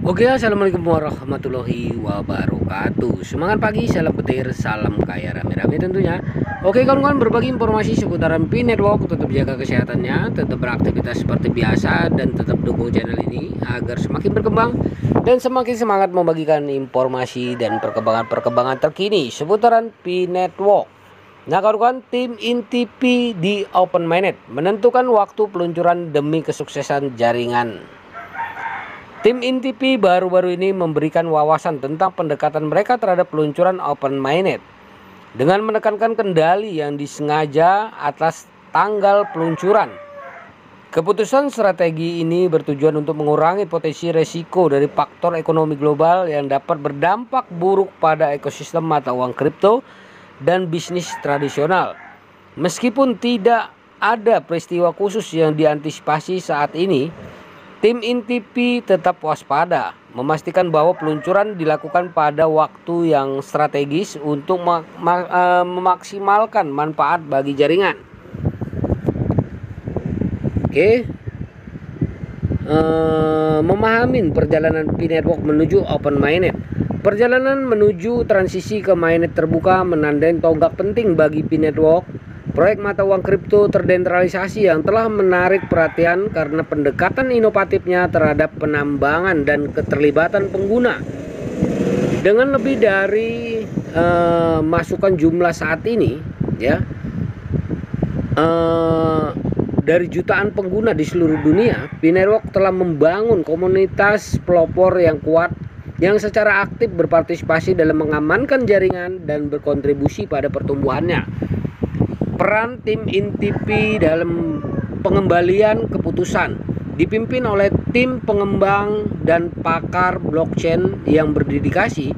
Oke, assalamualaikum warahmatullahi wabarakatuh. Semangat pagi, salam petir, salam kaya rame-rame tentunya. Oke kawan-kawan, berbagi informasi seputaran Pi Network. Tetap jaga kesehatannya, tetap beraktivitas seperti biasa, dan tetap dukung channel ini agar semakin berkembang dan semakin semangat membagikan informasi dan perkembangan terkini seputaran Pi Network. Nah kawan-kawan, tim inti Pi di Open Mainnet menentukan waktu peluncuran demi kesuksesan jaringan. Tim inti Pi baru-baru ini memberikan wawasan tentang pendekatan mereka terhadap peluncuran Open Mainnet dengan menekankan kendali yang disengaja atas tanggal peluncuran. Keputusan strategi ini bertujuan untuk mengurangi potensi resiko dari faktor ekonomi global yang dapat berdampak buruk pada ekosistem mata uang kripto dan bisnis tradisional. Meskipun tidak ada peristiwa khusus yang diantisipasi saat ini, tim inti Pi tetap waspada, memastikan bahwa peluncuran dilakukan pada waktu yang strategis untuk memaksimalkan manfaat bagi jaringan. Oke, memahami perjalanan Pi Network menuju Open Mainnet. Perjalanan menuju transisi ke mainnet terbuka menandai tonggak penting bagi Pi Network, proyek mata uang kripto terdesentralisasi yang telah menarik perhatian karena pendekatan inovatifnya terhadap penambangan dan keterlibatan pengguna. Dengan lebih dari masukan jumlah saat ini, ya, dari jutaan pengguna di seluruh dunia, Pi Network telah membangun komunitas pelopor yang kuat yang secara aktif berpartisipasi dalam mengamankan jaringan dan berkontribusi pada pertumbuhannya. Peran tim inti Pi dalam pengembalian keputusan dipimpin oleh tim pengembang dan pakar blockchain yang berdedikasi.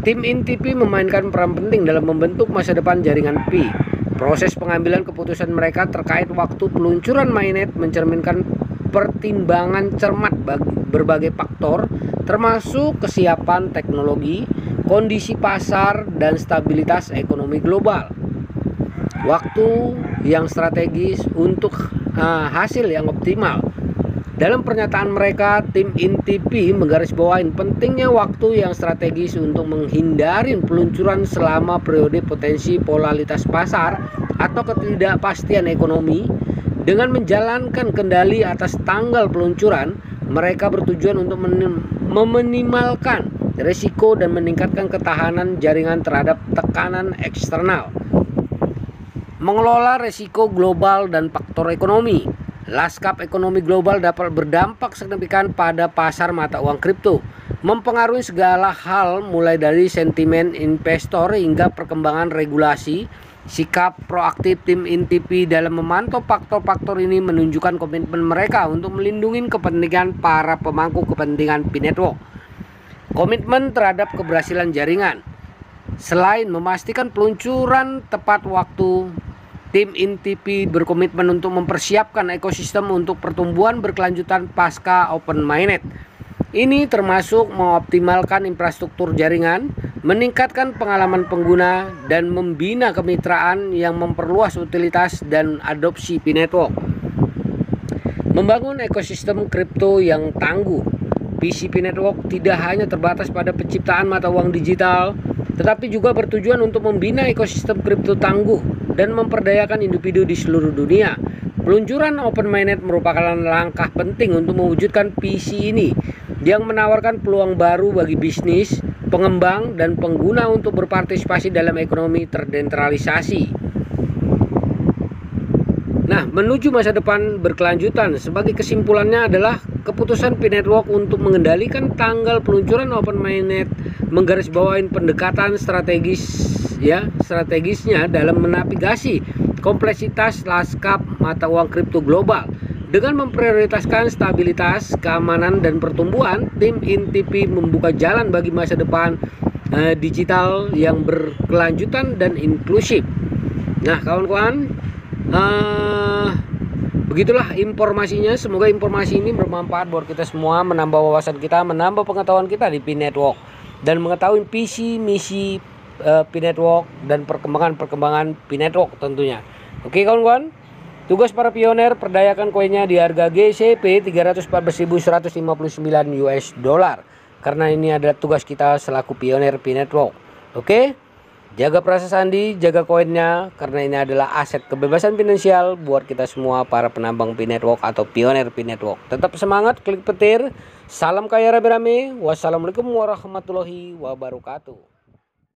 Tim inti Pi memainkan peran penting dalam membentuk masa depan jaringan Pi. Proses pengambilan keputusan mereka terkait waktu peluncuran mainnet mencerminkan pertimbangan cermat bagi berbagai faktor, termasuk kesiapan teknologi, kondisi pasar, dan stabilitas ekonomi global. Waktu yang strategis untuk hasil yang optimal. Dalam pernyataan mereka, tim inti Pi menggarisbawahi pentingnya waktu yang strategis untuk menghindari peluncuran selama periode potensi volatilitas pasar atau ketidakpastian ekonomi. Dengan menjalankan kendali atas tanggal peluncuran, mereka bertujuan untuk meminimalkan risiko dan meningkatkan ketahanan jaringan terhadap tekanan eksternal. Mengelola risiko global dan faktor ekonomi. Lanskap ekonomi global dapat berdampak signifikan pada pasar mata uang kripto, mempengaruhi segala hal mulai dari sentimen investor hingga perkembangan regulasi. Sikap proaktif tim inti Pi dalam memantau faktor-faktor ini menunjukkan komitmen mereka untuk melindungi kepentingan para pemangku kepentingan Pi Network. Komitmen terhadap keberhasilan jaringan. Selain memastikan peluncuran tepat waktu, tim inti Pi berkomitmen untuk mempersiapkan ekosistem untuk pertumbuhan berkelanjutan pasca Open Mainnet. Ini termasuk mengoptimalkan infrastruktur jaringan, meningkatkan pengalaman pengguna, dan membina kemitraan yang memperluas utilitas dan adopsi Pi Network. Membangun ekosistem kripto yang tangguh. PCP Network tidak hanya terbatas pada penciptaan mata uang digital, tetapi juga bertujuan untuk membina ekosistem kripto tangguh dan memperdayakan individu di seluruh dunia. Peluncuran Open Mainnet merupakan langkah penting untuk mewujudkan visi ini yang menawarkan peluang baru bagi bisnis, pengembang, dan pengguna untuk berpartisipasi dalam ekonomi terdesentralisasi. Nah, menuju masa depan berkelanjutan, sebagai kesimpulannya adalah keputusan Pi Network untuk mengendalikan tanggal peluncuran Open Mainnet menggarisbawahi pendekatan strategisnya dalam menavigasi kompleksitas lanskap mata uang kripto global. Dengan memprioritaskan stabilitas, keamanan, dan pertumbuhan, tim inti Pi membuka jalan bagi masa depan digital yang berkelanjutan dan inklusif. Nah kawan-kawan, begitulah informasinya. Semoga informasi ini bermanfaat buat kita semua, menambah wawasan kita, menambah pengetahuan kita di Pi Network, dan mengetahui visi misi Pi Network dan perkembangan Pi Network tentunya. Oke kawan-kawan, Tugas para pioner, perdayakan koinnya di harga GCP 314.159 US dollar. Karena ini adalah tugas kita selaku pioner P-Network. Oke? Jaga perasa sandi, jaga koinnya, karena ini adalah aset kebebasan finansial buat kita semua para penambang P-Network atau pioner P-Network. Tetap semangat, klik petir. Salam kaya rame-rame. Wassalamualaikum warahmatullahi wabarakatuh.